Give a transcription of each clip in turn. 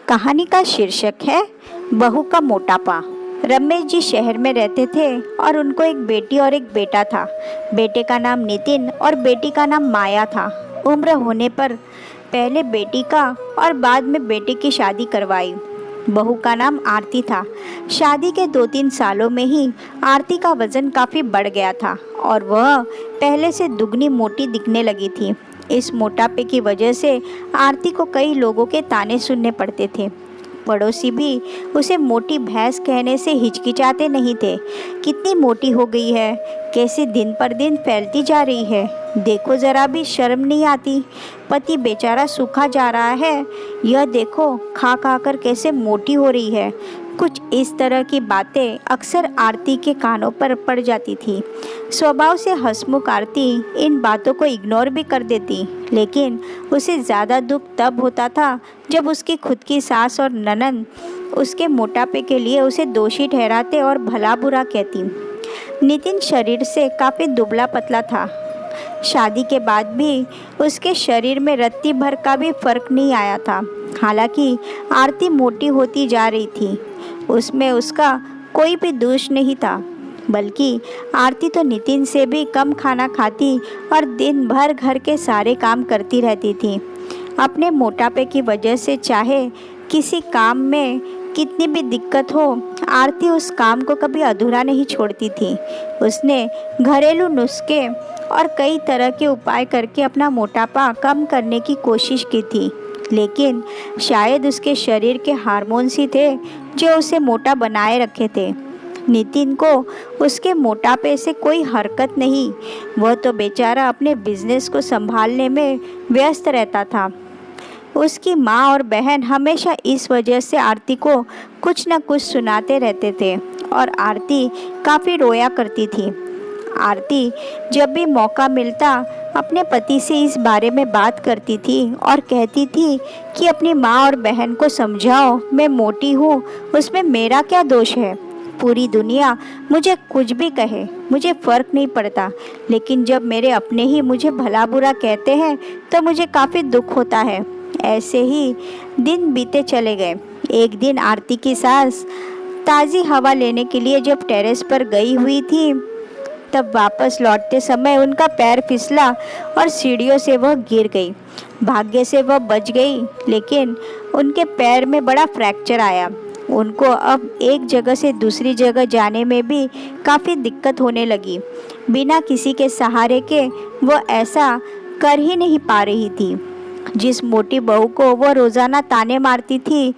कहानी का शीर्षक है बहू का मोटापा। रमेश जी शहर में रहते थे और उनको एक बेटी और एक बेटा था। बेटे का नाम नितिन और बेटी का नाम माया था। उम्र होने पर पहले बेटी का और बाद में बेटे की शादी करवाई। बहू का नाम आरती था। शादी के 2-3 सालों में ही आरती का वजन काफ़ी बढ़ गया था और वह पहले से दुगनी मोटी दिखने लगी थी। इस मोटापे की वजह से आरती को कई लोगों के ताने सुनने पड़ते थे। पड़ोसी भी उसे मोटी भैंस कहने से हिचकिचाते नहीं थे। कितनी मोटी हो गई है, कैसे दिन पर दिन फैलती जा रही है, देखो ज़रा भी शर्म नहीं आती। पति बेचारा सूखा जा रहा है, यह देखो खा खा कर कैसे मोटी हो रही है। कुछ इस तरह की बातें अक्सर आरती के कानों पर पड़ जाती थी। स्वभाव से हंसमुख आरती इन बातों को इग्नोर भी कर देती, लेकिन उसे ज़्यादा दुख तब होता था जब उसकी खुद की सास और ननद उसके मोटापे के लिए उसे दोषी ठहराते और भला बुरा कहती। नितिन शरीर से काफ़ी दुबला पतला था। शादी के बाद भी उसके शरीर में रत्ती भर का भी फर्क नहीं आया था। हालांकि आरती मोटी होती जा रही थी, उसमें उसका कोई भी दोष नहीं था, बल्कि आरती तो नितिन से भी कम खाना खाती और दिन भर घर के सारे काम करती रहती थी। अपने मोटापे की वजह से चाहे किसी काम में कितनी भी दिक्कत हो, आरती उस काम को कभी अधूरा नहीं छोड़ती थी। उसने घरेलू नुस्खे और कई तरह के उपाय करके अपना मोटापा कम करने की कोशिश की थी, लेकिन शायद उसके शरीर के हार्मोन्स ही थे जो उसे मोटा बनाए रखे थे। नितिन को उसके मोटापे से कोई हरकत नहीं, वह तो बेचारा अपने बिजनेस को संभालने में व्यस्त रहता था। उसकी माँ और बहन हमेशा इस वजह से आरती को कुछ न कुछ सुनाते रहते थे और आरती काफ़ी रोया करती थी। आरती जब भी मौका मिलता अपने पति से इस बारे में बात करती थी और कहती थी कि अपनी माँ और बहन को समझाओ, मैं मोटी हूँ, उसमें मेरा क्या दोष है। पूरी दुनिया मुझे कुछ भी कहे, मुझे फ़र्क नहीं पड़ता, लेकिन जब मेरे अपने ही मुझे भला बुरा कहते हैं तो मुझे काफ़ी दुख होता है। ऐसे ही दिन बीते चले गए। एक दिन आरती की सास ताज़ी हवा लेने के लिए जब टेरेस पर गई हुई थी, तब वापस लौटते समय उनका पैर फिसला और सीढ़ियों से वह गिर गई। भाग्य से वह बच गई, लेकिन उनके पैर में बड़ा फ्रैक्चर आया। उनको अब एक जगह से दूसरी जगह जाने में भी काफ़ी दिक्कत होने लगी। बिना किसी के सहारे के वह ऐसा कर ही नहीं पा रही थी। जिस मोटी बहू को वह रोज़ाना ताने मारती थी,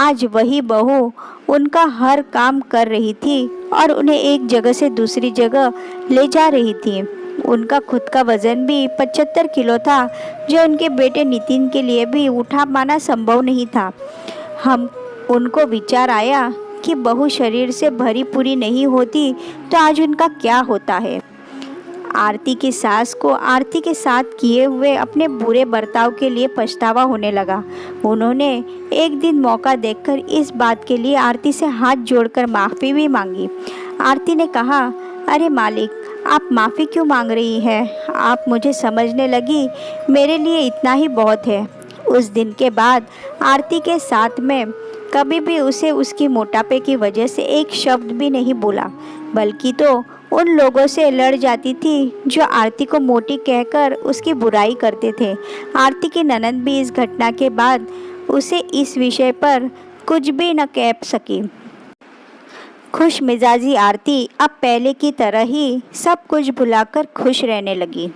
आज वही बहू उनका हर काम कर रही थी और उन्हें एक जगह से दूसरी जगह ले जा रही थी। उनका खुद का वज़न भी 75 किलो था, जो उनके बेटे नितिन के लिए भी उठा पाना संभव नहीं था। उनको विचार आया कि बहू शरीर से भरी पूरी नहीं होती तो आज उनका क्या होता है। आरती की सास को आरती के साथ किए हुए अपने बुरे बर्ताव के लिए पछतावा होने लगा। उन्होंने एक दिन मौका देखकर इस बात के लिए आरती से हाथ जोड़कर माफ़ी भी मांगी। आरती ने कहा, अरे मालिक, आप माफ़ी क्यों मांग रही हैं? आप मुझे समझने लगी, मेरे लिए इतना ही बहुत है। उस दिन के बाद आरती के साथ में कभी भी उसे उसकी मोटापे की वजह से एक शब्द भी नहीं बोला, बल्कि तो उन लोगों से लड़ जाती थी जो आरती को मोटी कहकर उसकी बुराई करते थे। आरती की ननद भी इस घटना के बाद उसे इस विषय पर कुछ भी न कह सकी। खुश मिजाजी आरती अब पहले की तरह ही सब कुछ भुलाकर खुश रहने लगी।